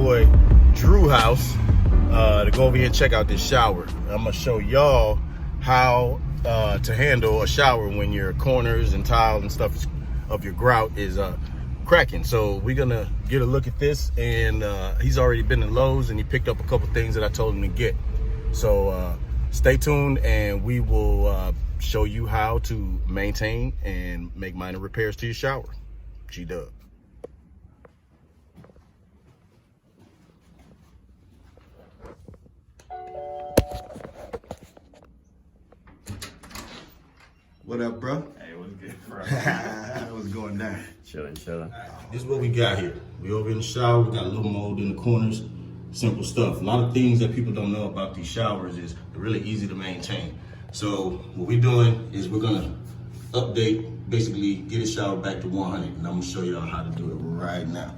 boy Drew house to go over here and check out this shower. I'm gonna show y'all how to handle a shower when your corners and tiles and stuff of your grout is cracking. So we're gonna get a look at this, and he's already been to Lowe's and he picked up a couple things that I told him to get. So stay tuned and we will show you how to maintain and make minor repairs to your shower. G-Dub. What up, bro? Hey, what's good, bro? What's going down? Chilling. This is what we got here. We over in the shower. We got a little mold in the corners. Simple stuff. A lot of things that people don't know about these showers is they're really easy to maintain. So what we're doing is we're gonna update, basically get a shower back to 100, and I'm gonna show y'all how to do it right now.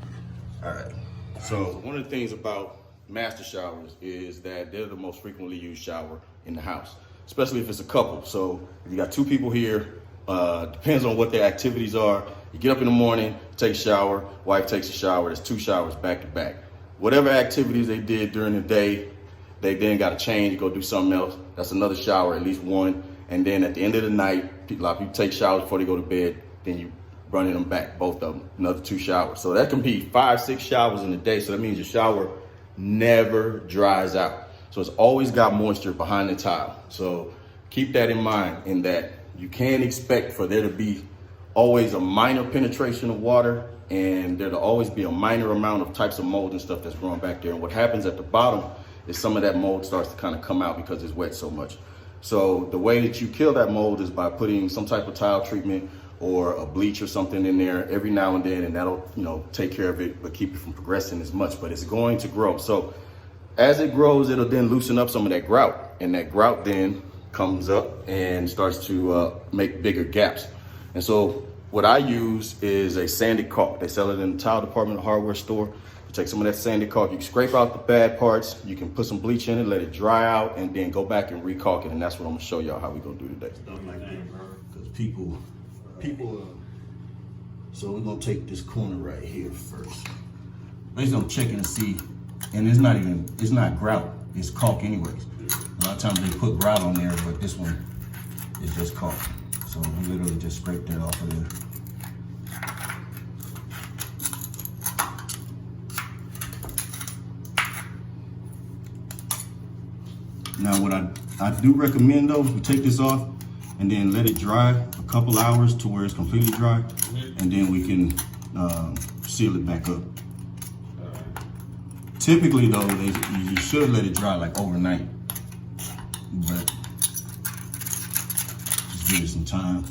All right. So one of the things about master showers is that they're the most frequently used shower in the house, especially if it's a couple. So if you got two people here, depends on what their activities are. You get up in the morning, take a shower, wife takes a shower, there's 2 showers back to back. Whatever activities they did during the day, they then got to change, go do something else. That's another shower, at least one. And then at the end of the night, a lot of people take showers before they go to bed, then you running them back, both of them, another 2 showers. So that can be 5, 6 showers in a day. So that means your shower never dries out. So it's always got moisture behind the tile. So keep that in mind, in that you can expect for there to be always a minor penetration of water, and there'll always be a minor amount of types of mold and stuff that's growing back there. And what happens at the bottom is some of that mold starts to kind of come out because it's wet so much. So the way that you kill that mold is by putting some type of tile treatment or a bleach or something in there every now and then, and that'll, take care of it, but keep it from progressing as much. But it's going to grow. So as it grows, it'll then loosen up some of that grout, and that grout then comes up and starts to make bigger gaps. And so what I use is a sanded caulk. They sell it in the tile department, the hardware store. You take some of that sanded caulk, you can scrape out the bad parts, you can put some bleach in it, let it dry out, and then go back and re-caulk it. And that's what I'm gonna show y'all how we gonna do today. Because people, so we're gonna take this corner right here first. Basically, I'm checking to see, and it's not grout, it's caulk anyways. A lot of times they put grout on there, but this one is just caulk. So we literally just scrape that off of there. Now what I do recommend though, we take this off and then let it dry a couple hours to where it's completely dry, and then we can seal it back up. Typically though, you should let it dry like overnight, but just give it some time.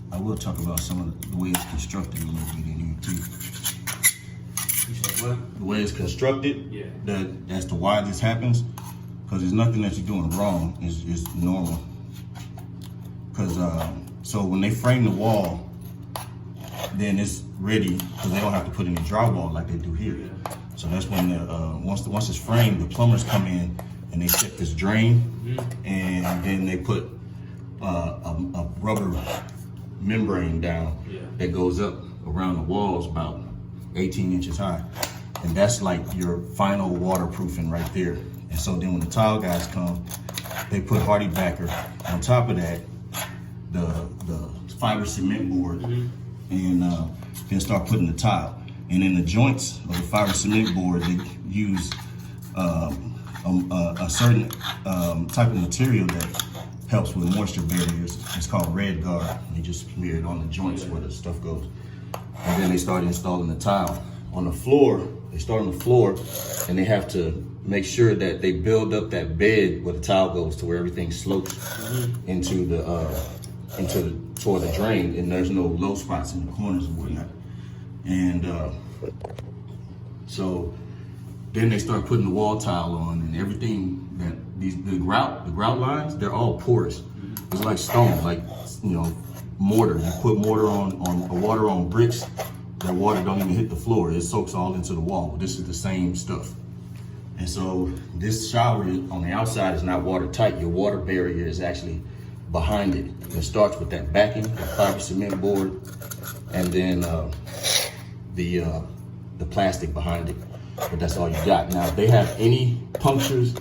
I will talk about some of the way it's constructed a little bit in here too. You said what? The way it's constructed, yeah. That's the why this happens, because there's nothing that you're doing wrong. It's normal. Because so when they frame the wall, then it's ready, because they don't have to put any drywall like they do here. So that's when once it's framed, the plumbers come in and they set this drain, and then they put a rubber membrane down that goes up around the walls about 18 inches high, and that's like your final waterproofing right there. And so then when the tile guys come, they put hardy backer on top of that, the fiber cement board, and then start putting the tile. And in the joints of the fiber cement board, they use a certain type of material that helps with moisture barriers. It's called Red Guard. They just smear it on the joints where the stuff goes. And then they start installing the tile. On the floor, they start on the floor, and they have to make sure that they build up that bed where the tile goes to where everything slopes toward the drain, and there's no low spots in the corners and whatnot. And so then they start putting the wall tile on, and everything that the grout lines, they're all porous. It's like stone, like mortar. You put mortar on water on bricks, that water don't even hit the floor. It soaks all into the wall. This is the same stuff. And so this shower on the outside is not watertight. Your water barrier is actually behind it. It starts with that backing, the fiber cement board, and then the plastic behind it. But that's all you got. Now, if they have any punctures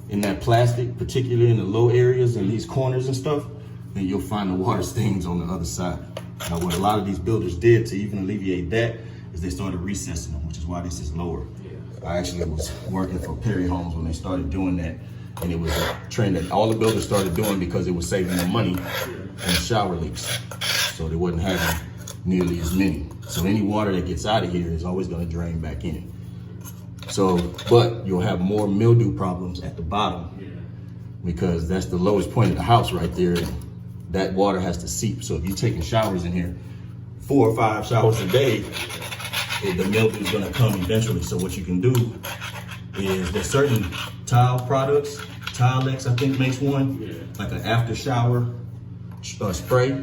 in that plastic, particularly in the low areas and these corners and stuff, then you'll find the water stains on the other side. Now, what a lot of these builders did to even alleviate that is they started recessing them, which is why this is lower. I actually was working for Perry Homes when they started doing that, and it was a trend that all the builders started doing because it was saving them money on shower leaks. So they wasn't having nearly as many. So any water that gets out of here is always going to drain back in. So, but you'll have more mildew problems at the bottom because that's the lowest point of the house right there. And that water has to seep. So if you're taking showers in here, 4 or 5 showers a day, the mildew is going to come eventually. So what you can do is there's certain tile products. Tilex, I think, makes one, like an after shower spray.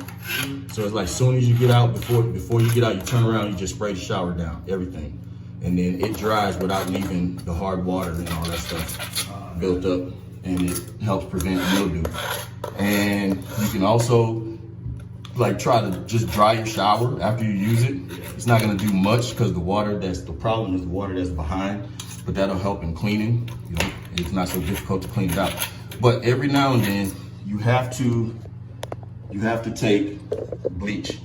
So it's like as soon as you get out, before you get out, you turn around, you just spray the shower down, everything. And then it dries without leaving the hard water and all that stuff built up, and it helps prevent mildew. And you can also like try to just dry your shower after you use it. It's not gonna do much because the problem is the water that's behind, but that'll help in cleaning. You know, it's not so difficult to clean it out. But every now and then you have to take bleach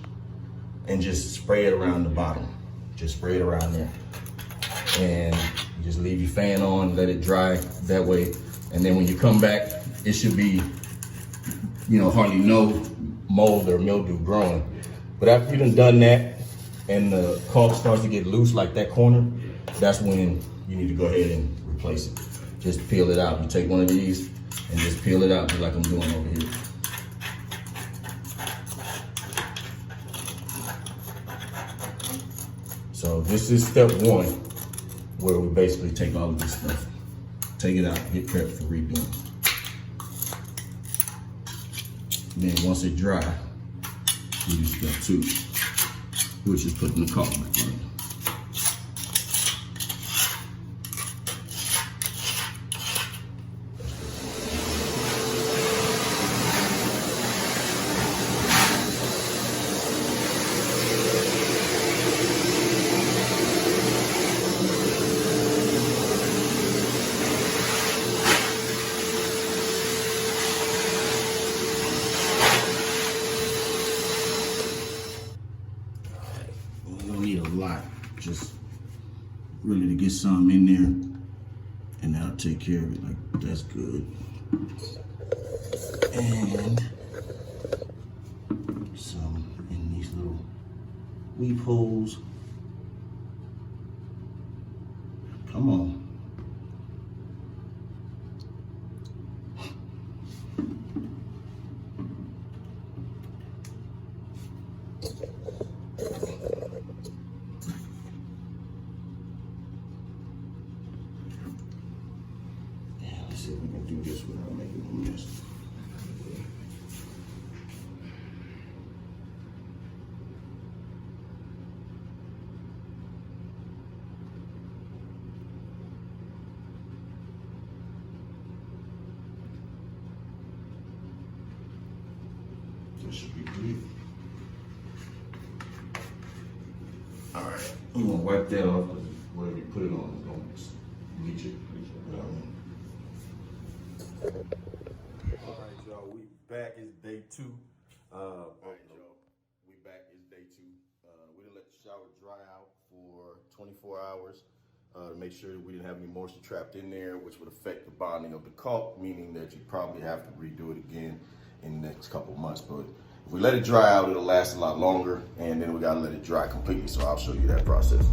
and just spray it around the bottom. Just spray it around there. And you just leave your fan on, let it dry that way. And then when you come back, it should be, you know, hardly no mold or mildew growing. But after you've done that and the caulk starts to get loose like that corner, that's when you need to go ahead and replace it. Just peel it out. You take one of these and just peel it out just like I'm doing over here. So this is step 1, where we basically take all of this stuff, take it out, get prepped for redoing. And then once it dry, we do step 2, which is putting the caulk back on. Just really to get some in there, and that'll take care of it. Like, that's good. And some in these little weep holes. Come on. See if we can do this without making a mess. This should be good. All right, I'm gonna wipe that off because whatever you put it on is gonna bleach it. All right, y'all, we back. It's day 2. All right, y'all, we back. It's day 2. We didn't let the shower dry out for 24 hours to make sure that we didn't have any moisture trapped in there, which would affect the bonding of the caulk, meaning that you probably have to redo it again in the next couple months. But if we let it dry out, it'll last a lot longer, and then we gotta let it dry completely. So I'll show you that process.